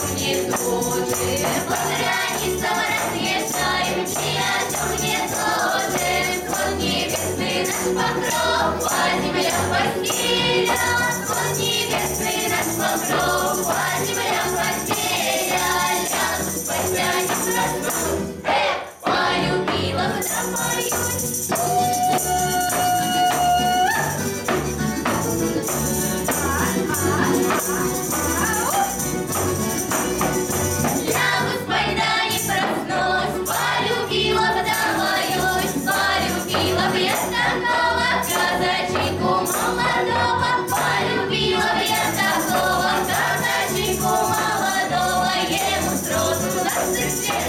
чем не тужим, по границам разъезжаем, ни о чем не тужим. Склон небесный наш покров, а земля постеля. Склон небесный наш покров, а земля постеля. Потянем разрушим, полюбила бы домой. Я бы спойна не проснусь, полюбила бы домоюсь, полюбила бы я такого казачейку молодого, полюбила бы я такого казачейку молодого, ему сроду 20 лет.